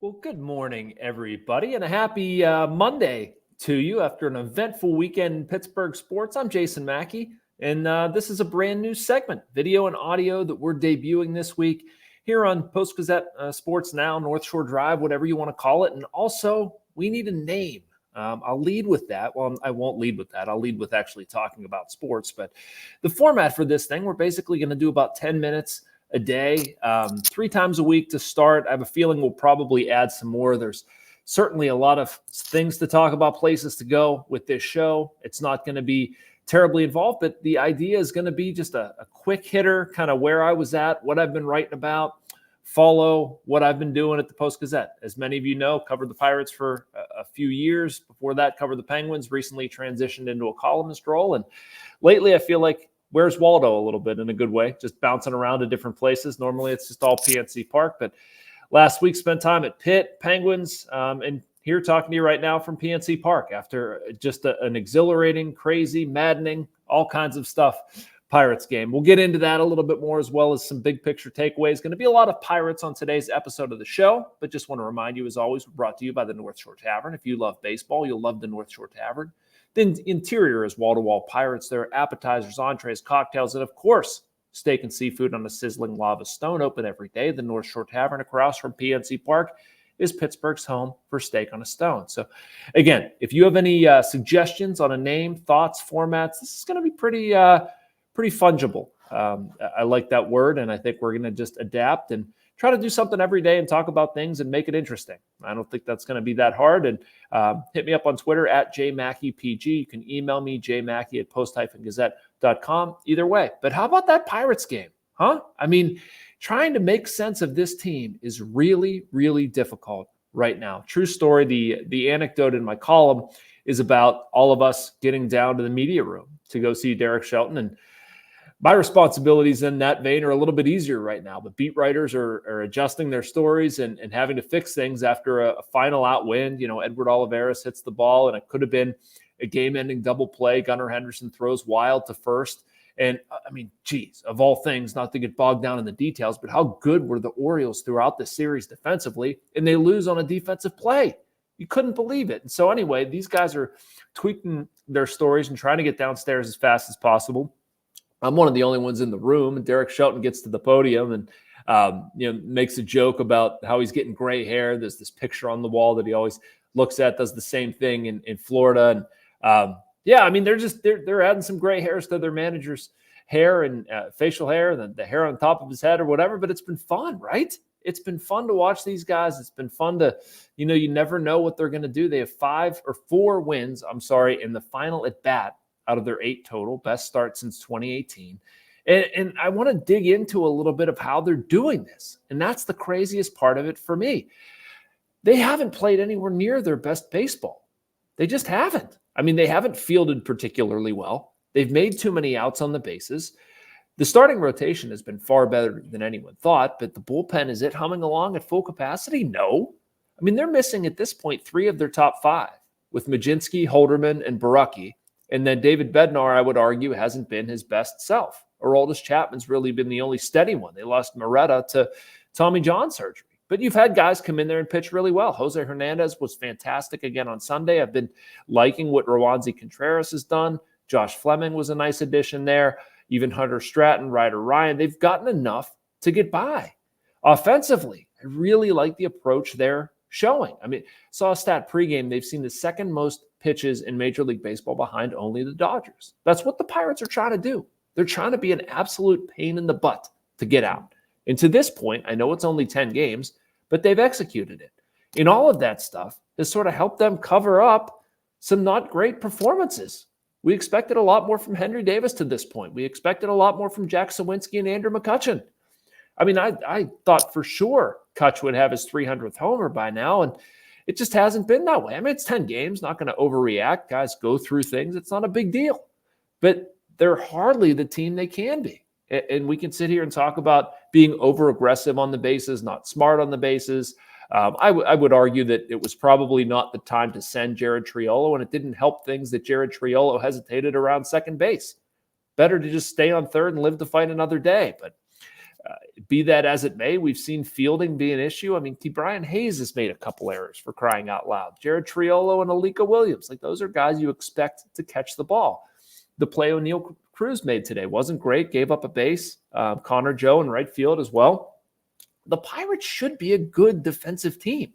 Well, good morning, everybody, and a happy Monday to you after an eventful weekend in Pittsburgh sports. I'm Jason Mackey, and this is a brand new segment, video and audio, that we're debuting this week here on Post-Gazette Sports Now, North Shore Drive, whatever you want to call it. And also, we need a name. I'll lead with that. Well, I won't lead with that. I'll lead with actually talking about sports. But the format for this thing, we're basically going to do about 10 minutes a day, 3 times a week to start. I have a feeling we'll probably add some more. There's certainly a lot of things to talk about, places to go with this show. It's not going to be terribly involved, but the idea is going to be just a quick hitter, kind of where I was at, what I've been writing about, follow what I've been doing at the Post-Gazette. As many of you know, covered the Pirates for a few years. Before that, covered the Penguins, recently transitioned into a columnist role. And lately, I feel like where's Waldo a little bit in a good way, just bouncing around to different places. Normally, it's just all PNC Park. But last week, spent time at Pitt, Penguins, and here talking to you right now from PNC Park after just an exhilarating, crazy, maddening, all kinds of stuff Pirates game. We'll get into that a little bit more, as well as some big picture takeaways. Going to be a lot of Pirates on today's episode of the show, but just want to remind you, as always, we're brought to you by the North Shore Tavern. If you love baseball, you'll love the North Shore Tavern. The interior is wall-to-wall Pirates. There are appetizers, entrees, cocktails, and of course, steak and seafood on a sizzling lava stone, open every day. The North Shore Tavern across from PNC Park is Pittsburgh's home for steak on a stone. So again, if you have any suggestions on a name, thoughts, formats, this is going to be pretty fungible. I like that word, and I think we're going to just adapt and try to do something every day and talk about things and make it interesting. I don't think that's going to be that hard. And hit me up on Twitter at jmackeypg. You can email me, jmackey@post-gazette.com. Either way. But how about that Pirates game? Huh? I mean, trying to make sense of this team is really, really difficult right now. True story. The anecdote in my column is about all of us getting down to the media room to go see Derek Shelton. And my responsibilities in that vein are a little bit easier right now, but beat writers are adjusting their stories and having to fix things after a final outwind. You know, Edward Olivares hits the ball, and it could have been a game-ending double play. Gunnar Henderson throws wild to first. And, I mean, geez, of all things, not to get bogged down in the details, but how good were the Orioles throughout the series defensively, and they lose on a defensive play. You couldn't believe it. And so anyway, these guys are tweaking their stories and trying to get downstairs as fast as possible. I'm one of the only ones in the room, and Derek Shelton gets to the podium and makes a joke about how he's getting gray hair. There's this picture on the wall that he always looks at, does the same thing in Florida. And I mean, they're adding some gray hairs to their manager's hair and facial hair, and the hair on top of his head or whatever. But it's been fun, right? It's been fun to watch these guys. It's been fun to, you never know what they're going to do. They have 4 wins, in the final at bat out of their 8 total, best start since 2018. And I want to dig into a little bit of how they're doing this. And that's the craziest part of it for me. They haven't played anywhere near their best baseball. They just haven't. I mean, they haven't fielded particularly well. They've made too many outs on the bases. The starting rotation has been far better than anyone thought, but the bullpen, is it humming along at full capacity? No. I mean, they're missing at this point 3 of their top 5 with Majinski, Holderman, and Baracki. And then David Bednar, I would argue, hasn't been his best self. Aroldis Chapman's really been the only steady one. They lost Moretta to Tommy John surgery. But you've had guys come in there and pitch really well. Jose Hernandez was fantastic again on Sunday. I've been liking what Rowanzi Contreras has done. Josh Fleming was a nice addition there. Even Hunter Stratton, Ryder Ryan, they've gotten enough to get by. Offensively, I really like the approach they're showing. I mean, saw a stat pregame. They've seen the second most pitches in Major League Baseball behind only the Dodgers. That's what the Pirates are trying to do. They're trying to be an absolute pain in the butt to get out. And to this point, I know it's only 10 games, but they've executed it. And all of that stuff has sort of helped them cover up some not great performances. We expected a lot more from Henry Davis to this point. We expected a lot more from Jack Sawinski and Andrew McCutchen. I mean, I thought for sure Kutch would have his 300th homer by now, and it just hasn't been that way. I mean, it's 10 games, not going to overreact. Guys go through things. It's not a big deal. But they're hardly the team they can be. And we can sit here and talk about being over-aggressive on the bases, not smart on the bases. I would argue that it was probably not the time to send Jared Triolo, and it didn't help things that Jared Triolo hesitated around second base. Better to just stay on third and live to fight another day. But Be that as it may, we've seen fielding be an issue. I mean, Brian Hayes has made a couple errors, for crying out loud. Jared Triolo and Alika Williams, like those are guys you expect to catch the ball. The play O'Neill Cruz made today wasn't great, gave up a base. Connor Joe in right field as well. The Pirates should be a good defensive team.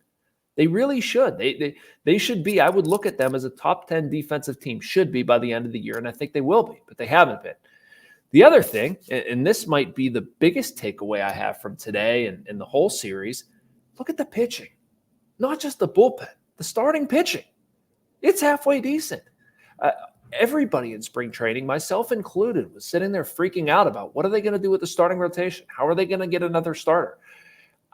They really should. They should be. I would look at them as a top 10 defensive team, should be by the end of the year, and I think they will be, but they haven't been. The other thing, and this might be the biggest takeaway I have from today and the whole series, look at the pitching. Not just the bullpen, the starting pitching. It's halfway decent. Everybody in spring training, myself included, was sitting there freaking out about what are they going to do with the starting rotation? How are they going to get another starter?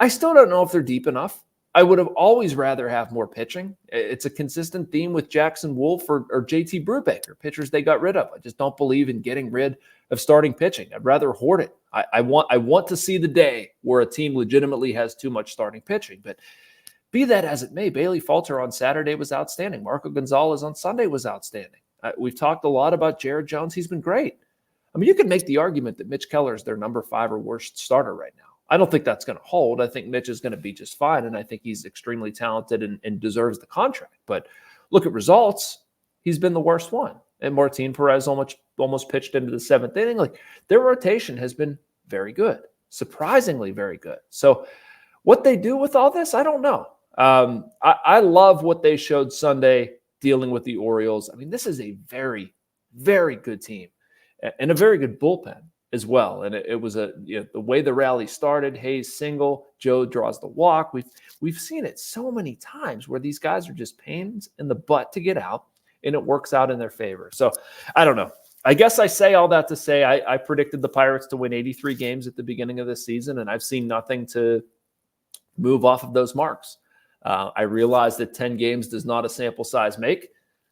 I still don't know if they're deep enough. I would have always rather have more pitching. It's a consistent theme with Jackson Wolf or JT Brubaker, pitchers they got rid of. I just don't believe in getting rid of starting pitching. I'd rather hoard it. I want to see the day where a team legitimately has too much starting pitching. But be that as it may, Bailey Falter on Saturday was outstanding. Marco Gonzalez on Sunday was outstanding. We've talked a lot about Jared Jones. He's been great. I mean, you could make the argument that Mitch Keller is their number 5 or worst starter right now. I don't think that's going to hold. I think Mitch is going to be just fine, and I think he's extremely talented and deserves the contract. But look at results. He's been the worst one. And Martin Perez almost pitched into the 7th inning. Like, their rotation has been very good, surprisingly very good. So what they do with all this, I don't know. I love what they showed Sunday dealing with the Orioles. I mean, this is a very, very good team and a very good bullpen as well. And it was the way the rally started. Hayes single, Joe draws the walk. We've seen it so many times where these guys are just pains in the butt to get out, and it works out in their favor. So I don't know. I guess I say all that to say I predicted the Pirates to win 83 games at the beginning of the season, and I've seen nothing to move off of those marks. I realize that 10 games does not a sample size make.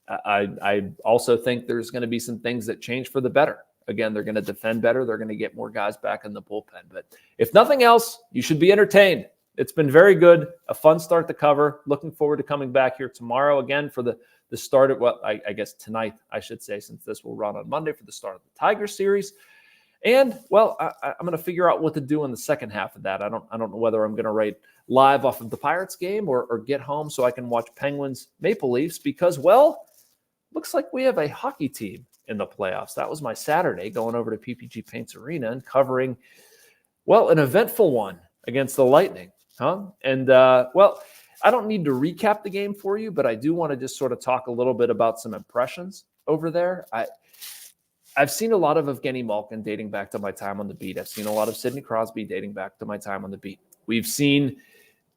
I also think there's going to be some things that change for the better. Again, they're going to defend better. They're going to get more guys back in the bullpen. But if nothing else, you should be entertained. It's been very good, a fun start to cover. Looking forward to coming back here tomorrow again for the start of I guess tonight, I should say, since this will run on Monday, for the start of the Tiger series. And, well, I'm going to figure out what to do in the second half of that. I don't know whether I'm going to write live off of the Pirates game or get home so I can watch Penguins Maple Leafs because, well, looks like we have a hockey team in the playoffs. That was my Saturday, going over to PPG Paints Arena and covering, well, an eventful one against the Lightning. And, well, I don't need to recap the game for you, but I do want to just sort of talk a little bit about some impressions over there. I've seen a lot of Evgeny Malkin dating back to my time on the beat. I've seen a lot of Sidney Crosby dating back to my time on the beat. We've seen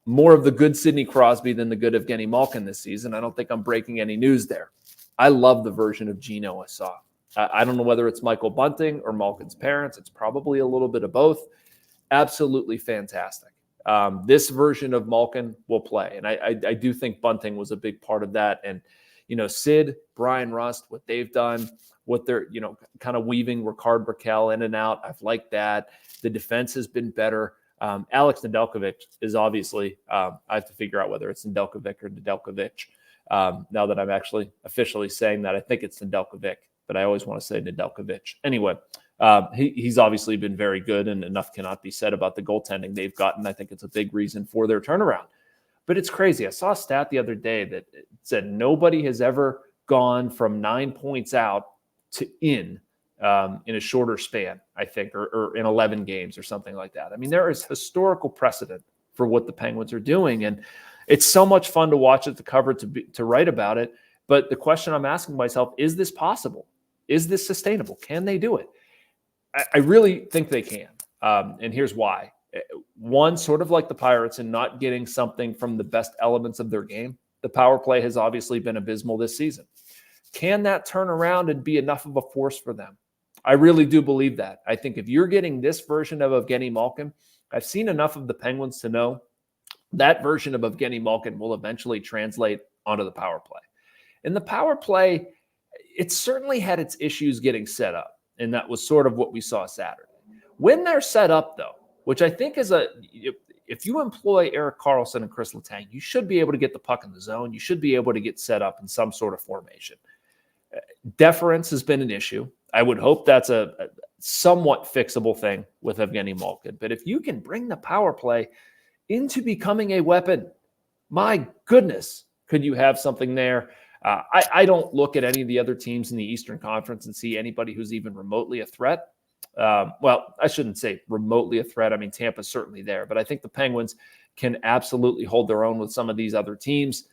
more of the good Sidney Crosby than the good Evgeny Malkin this season. I don't think I'm breaking any news there. I love the version of Gino I saw. I don't know whether it's Michael Bunting or Malkin's parents. It's probably a little bit of both. Absolutely fantastic. This version of Malkin will play. And I do think Bunting was a big part of that. And, Sid, Brian Rust, what they've done, what they're, kind of weaving Ricard Raquel in and out. I've liked that. The defense has been better. Alex Nedeljkovic is obviously, I have to figure out whether it's Nedeljkovic or Nedeljkovic. Now that I'm actually officially saying that, I think it's Nedeljkovic, but I always want to say Nedeljkovic. Anyway, he's obviously been very good, and enough cannot be said about the goaltending they've gotten. I think it's a big reason for their turnaround. But it's crazy. I saw a stat the other day that said nobody has ever gone from 9 points out to in a shorter span, I think, or in 11 games or something like that. I mean, there is historical precedent for what the Penguins are doing, and it's so much fun to watch it, to cover, to write about it. But the question I'm asking myself, is this possible? Is this sustainable? Can they do it? I really think they can. And here's why. One, sort of like the Pirates in not getting something from the best elements of their game. The power play has obviously been abysmal this season. Can that turn around and be enough of a force for them? I really do believe that. I think if you're getting this version of Evgeny Malkin, I've seen enough of the Penguins to know that version of Evgeny Malkin will eventually translate onto the power play. In the power play, it certainly had its issues getting set up, and that was sort of what we saw Saturday. When they're set up, though, which I think is if you employ Erik Karlsson and Chris Letang, you should be able to get the puck in the zone. You should be able to get set up in some sort of formation. Deference has been an issue. I would hope that's somewhat fixable thing with Evgeny Malkin. But if you can bring the power play into becoming a weapon, my goodness, could you have something there? I don't look at any of the other teams in the Eastern Conference and see anybody who's even remotely a threat. Well, I shouldn't say remotely a threat. I mean, Tampa's certainly there, but I think the Penguins can absolutely hold their own with some of these other teams.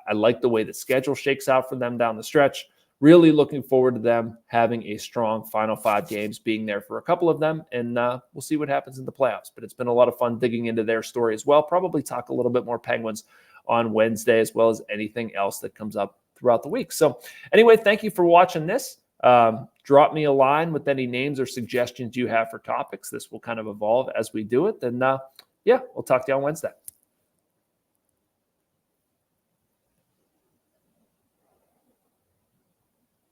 I like the way the schedule shakes out for them down the stretch. Really looking forward to them having a strong final 5 games, being there for a couple of them, and we'll see what happens in the playoffs. But it's been a lot of fun digging into their story as well. Probably talk a little bit more Penguins on Wednesday, as well as anything else that comes up throughout the week. So anyway, thank you for watching this. Drop me a line with any names or suggestions you have for topics. This will kind of evolve as we do it. And yeah, we'll talk to you on Wednesday.